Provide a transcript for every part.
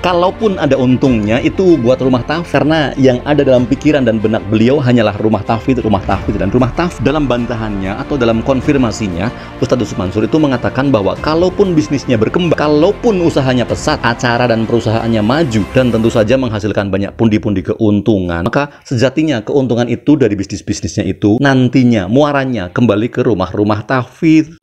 Kalaupun ada untungnya itu buat rumah tahfidz, karena yang ada dalam pikiran dan benak beliau hanyalah rumah tahfidz. Dan rumah tahfidz dalam bantahannya atau dalam konfirmasinya, Ustadz Yusuf Mansur itu mengatakan bahwa kalaupun bisnisnya berkembang, kalaupun usahanya pesat, acara dan perusahaannya maju, dan tentu saja menghasilkan banyak pundi-pundi keuntungan, maka sejatinya keuntungan itu dari bisnis-bisnisnya itu nantinya muaranya kembali ke rumah-rumah tahfidz.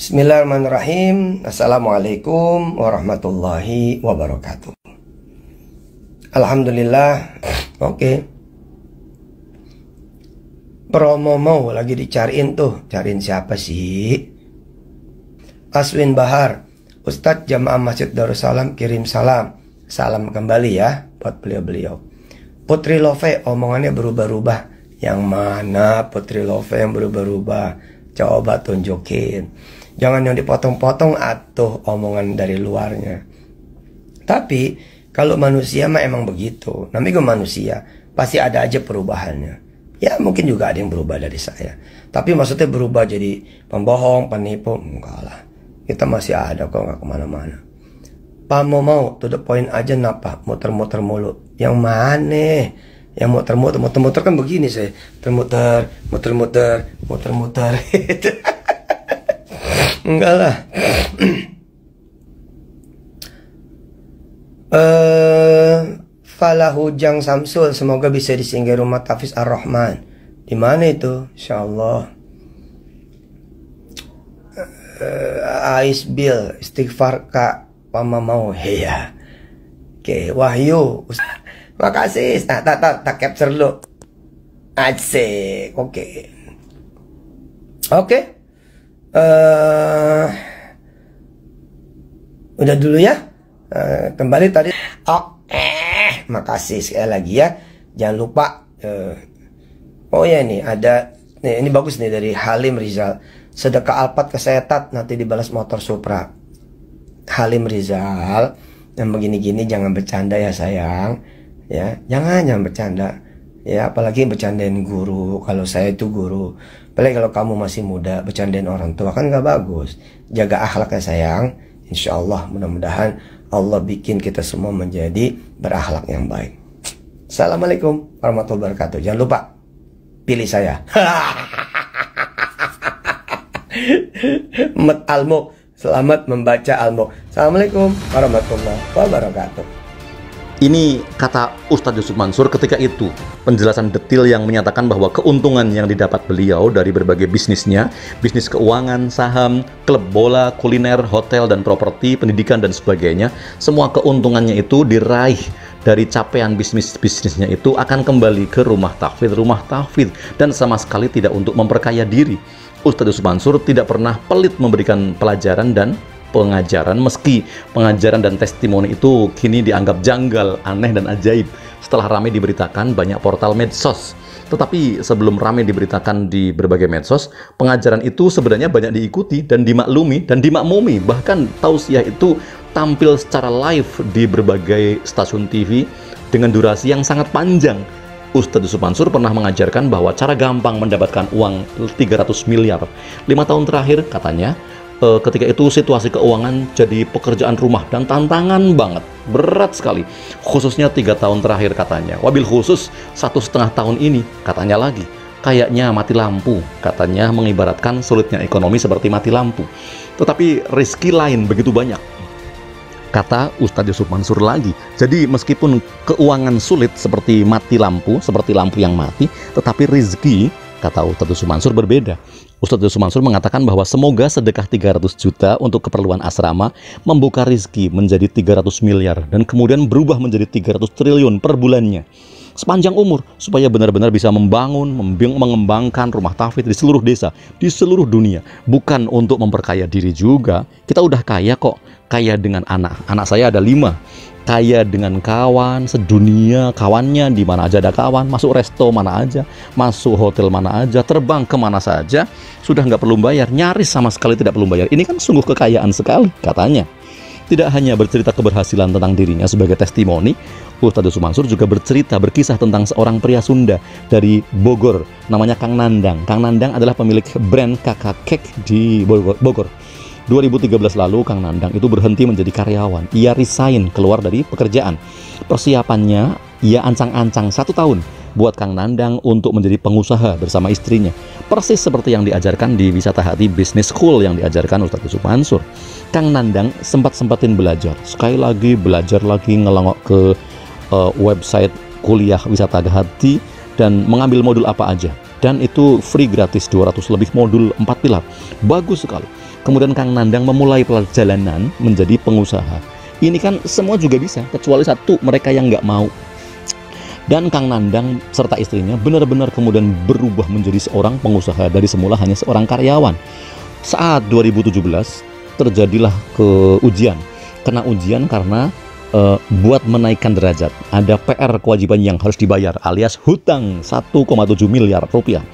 Bismillahirrahmanirrahim. Assalamualaikum warahmatullahi wabarakatuh. Alhamdulillah. Oke. Promo mau lagi dicariin tuh. Cariin siapa sih? Aswin Bahar. Ustadz Jamaah Masjid Darussalam kirim salam. Salam kembali ya buat beliau-beliau. Putri Love omongannya berubah-ubah. Yang mana Putri Love yang berubah-ubah? Coba tunjukin. Jangan yang dipotong-potong atau omongan dari luarnya. Tapi kalau manusia mah emang begitu. Namanya manusia, pasti ada aja perubahannya. Ya mungkin juga ada yang berubah dari saya. Tapi maksudnya berubah jadi pembohong, penipu, enggak lah. Kita masih ada kok, nggak kemana-mana. Pak mau to the point aja napa? Muter-muter mulu. Yang mana? Yang muter-muter kan begini saya. Muter-muter. Enggak lah. Falahujang Samsul, semoga bisa disinggahi rumah tahfidz Ar-Rahman. Di mana itu? Insyaallah. Ais Bill, istighfar Kak Pama mau. Iya. Oke, Wahyu. Makasih. Tak capture lu. Asik. Oke. Udah dulu ya. Kembali tadi. Makasih sekali lagi ya. Jangan lupa. Oh ya nih ada. Nih, ini bagus nih dari Halim Rizal. Sedekah Alphard ke Setat nanti dibalas motor Supra. Halim Rizal. Yang begini-gini jangan bercanda ya sayang. Ya, jangan bercanda. Ya, apalagi bercandain guru. Kalau saya itu guru. Apalagi kalau kamu masih muda, bercandain orang tua kan gak bagus. Jaga akhlak ya sayang. Insya Allah mudah-mudahan Allah bikin kita semua menjadi berakhlak yang baik. Assalamualaikum warahmatullahi wabarakatuh. Jangan lupa pilih saya. Met Almo, selamat membaca Almo. Assalamualaikum warahmatullahi wabarakatuh. Ini kata Ustadz Yusuf Mansur ketika itu, penjelasan detail yang menyatakan bahwa keuntungan yang didapat beliau dari berbagai bisnisnya, bisnis keuangan, saham, klub bola, kuliner, hotel dan properti, pendidikan dan sebagainya, semua keuntungannya itu diraih dari capaian bisnisnya itu akan kembali ke rumah tahfidz dan sama sekali tidak untuk memperkaya diri. Ustadz Yusuf Mansur tidak pernah pelit memberikan pelajaran dan pengajaran, meski pengajaran dan testimoni itu kini dianggap janggal, aneh dan ajaib setelah ramai diberitakan banyak portal medsos. Tetapi sebelum ramai diberitakan di berbagai medsos, pengajaran itu sebenarnya banyak diikuti dan dimaklumi dan dimakmumi. Bahkan tausiah itu tampil secara live di berbagai stasiun TV dengan durasi yang sangat panjang. Ustadz Yusuf Mansur pernah mengajarkan bahwa cara gampang mendapatkan uang 300 miliar 5 tahun terakhir katanya. Ketika itu situasi keuangan jadi pekerjaan rumah dan tantangan banget, berat sekali, khususnya 3 tahun terakhir katanya. Wabil khusus 1,5 tahun ini katanya lagi, kayaknya mati lampu, katanya mengibaratkan sulitnya ekonomi seperti mati lampu. Tetapi rezeki lain begitu banyak, kata Ustadz Yusuf Mansur lagi. Jadi meskipun keuangan sulit seperti mati lampu, seperti lampu yang mati, tetapi rezeki, kata Ustadz Yusuf Mansur, berbeda. Ustadz Yusuf Mansur mengatakan bahwa semoga sedekah 300 juta untuk keperluan asrama membuka rezeki menjadi 300 miliar dan kemudian berubah menjadi 300 triliun per bulannya. sepanjang umur, supaya benar-benar bisa membangun, mengembangkan rumah tahfidz di seluruh desa, di seluruh dunia. Bukan untuk memperkaya diri juga. Kita udah kaya kok, kaya dengan anak saya ada 5, kaya dengan kawan sedunia, kawannya di mana aja ada kawan, masuk resto mana aja, masuk hotel mana aja, terbang kemana saja, sudah nggak perlu bayar, nyaris sama sekali tidak perlu bayar. Ini kan sungguh kekayaan sekali katanya. Tidak hanya bercerita keberhasilan tentang dirinya sebagai testimoni, Ustadz Yusuf Mansur juga berkisah tentang seorang pria Sunda dari Bogor, namanya Kang Nandang. Kang Nandang adalah pemilik brand Kakak Cake di Bogor. 2013 lalu Kang Nandang itu berhenti menjadi karyawan. Ia resign, keluar dari pekerjaan. Persiapannya, ia ancang-ancang 1 tahun buat Kang Nandang untuk menjadi pengusaha bersama istrinya. Persis seperti yang diajarkan di Wisata Hati Business School yang diajarkan Ustadz Yusuf Mansur. Kang Nandang sempat-sempatin belajar. Sekali lagi belajar lagi, ngelongok ke website kuliah Wisata Hati dan mengambil modul apa aja. Dan itu free gratis, 200 lebih modul 4 pilar. Bagus sekali. Kemudian Kang Nandang memulai perjalanan menjadi pengusaha. Ini kan semua juga bisa, kecuali satu, mereka yang nggak mau. Dan Kang Nandang serta istrinya benar-benar kemudian berubah menjadi seorang pengusaha dari semula hanya seorang karyawan. Saat 2017 terjadilah ujian. Kena ujian karena buat menaikkan derajat. Ada PR kewajiban yang harus dibayar alias hutang 1,7 miliar rupiah.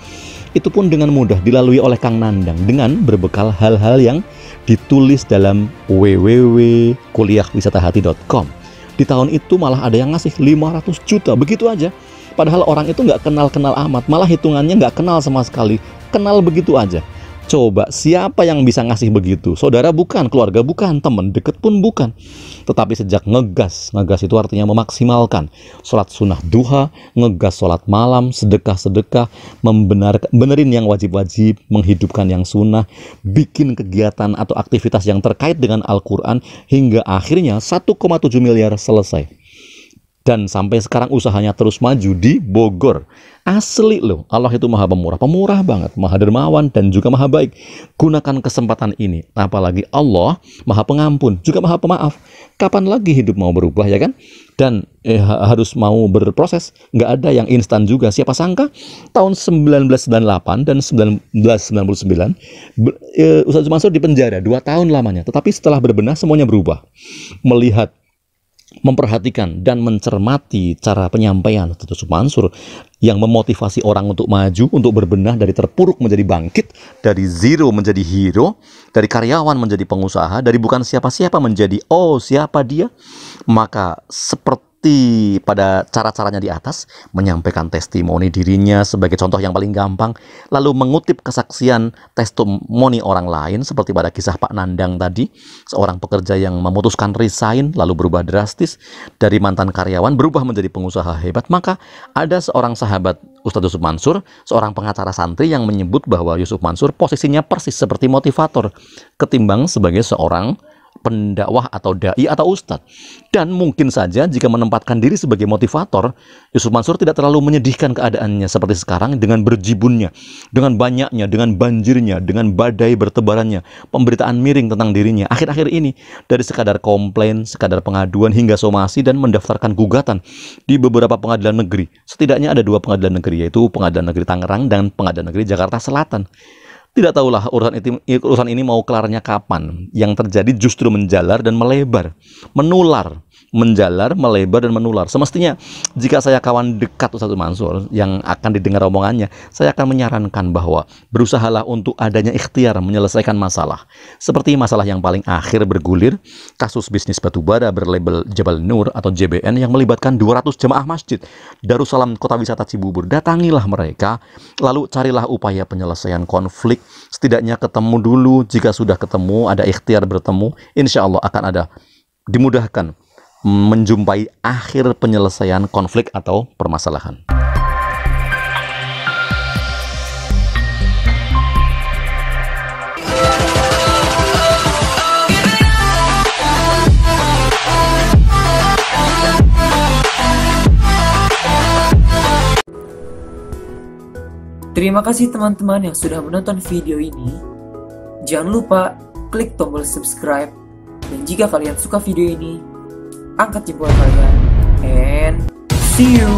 Itu pun dengan mudah dilalui oleh Kang Nandang dengan berbekal hal-hal yang ditulis dalam www.kuliahwisatahati.com. Di tahun itu malah ada yang ngasih 500 juta, begitu aja. Padahal orang itu nggak kenal-kenal amat, malah hitungannya nggak kenal sama sekali, kenal begitu aja. Coba siapa yang bisa ngasih begitu? Saudara bukan, keluarga bukan, teman deket pun bukan. Tetapi sejak ngegas itu artinya memaksimalkan. Sholat sunnah duha, ngegas sholat malam, sedekah, benerin yang wajib-wajib, menghidupkan yang sunnah, bikin kegiatan atau aktivitas yang terkait dengan Al-Quran, hingga akhirnya 1,7 miliar selesai. Dan sampai sekarang usahanya terus maju di Bogor. Asli loh, Allah itu maha pemurah banget, maha dermawan dan juga maha baik. Gunakan kesempatan ini, apalagi Allah maha pengampun, juga maha pemaaf. Kapan lagi hidup mau berubah, ya kan? Dan harus mau berproses, nggak ada yang instan juga. Siapa sangka tahun 1998 dan 1999 Ustadz Mansur di penjara 2 tahun lamanya. Tetapi setelah berbenah semuanya berubah. Melihat, memperhatikan dan mencermati cara penyampaian Ustadz Yusuf Mansur yang memotivasi orang untuk maju, untuk berbenah dari terpuruk menjadi bangkit, dari zero menjadi hero, dari karyawan menjadi pengusaha, dari bukan siapa-siapa menjadi oh siapa dia. Maka seperti pada cara-caranya di atas, menyampaikan testimoni dirinya sebagai contoh yang paling gampang, lalu mengutip kesaksian testimoni orang lain seperti pada kisah Pak Nandang tadi, seorang pekerja yang memutuskan resign lalu berubah drastis dari mantan karyawan berubah menjadi pengusaha hebat. Maka ada seorang sahabat Ustadz Yusuf Mansur, seorang pengacara santri yang menyebut bahwa Yusuf Mansur posisinya persis seperti motivator ketimbang sebagai seorang pendakwah atau dai atau ustadz. Dan mungkin saja jika menempatkan diri sebagai motivator, Yusuf Mansur tidak terlalu menyedihkan keadaannya seperti sekarang dengan berjibunnya, dengan banyaknya, dengan banjirnya, dengan badai bertebarannya, pemberitaan miring tentang dirinya. Akhir-akhir ini dari sekadar komplain, sekadar pengaduan hingga somasi dan mendaftarkan gugatan di beberapa pengadilan negeri. Setidaknya ada 2 pengadilan negeri, yaitu Pengadilan Negeri Tangerang dan Pengadilan Negeri Jakarta Selatan. Tidak tahulah urusan ini mau kelarnya kapan. Yang terjadi justru menjalar dan melebar, menular, menjalar, melebar dan menular. Semestinya jika saya kawan dekat Ustadz Mansur yang akan didengar omongannya, saya akan menyarankan bahwa berusahalah untuk adanya ikhtiar menyelesaikan masalah. Seperti masalah yang paling akhir bergulir, kasus bisnis batubara berlabel Jabal Nur atau JBN yang melibatkan 200 jemaah masjid Darussalam Kota Wisata Cibubur. Datangilah mereka, lalu carilah upaya penyelesaian konflik. Setidaknya ketemu dulu. Jika sudah ketemu, ada ikhtiar bertemu, insya Allah akan ada dimudahkan menjumpai akhir penyelesaian konflik atau permasalahan. Terima kasih teman-teman yang sudah menonton video ini. Jangan lupa klik tombol subscribe. Dan jika kalian suka video ini, angkat jempol kalian. And see you!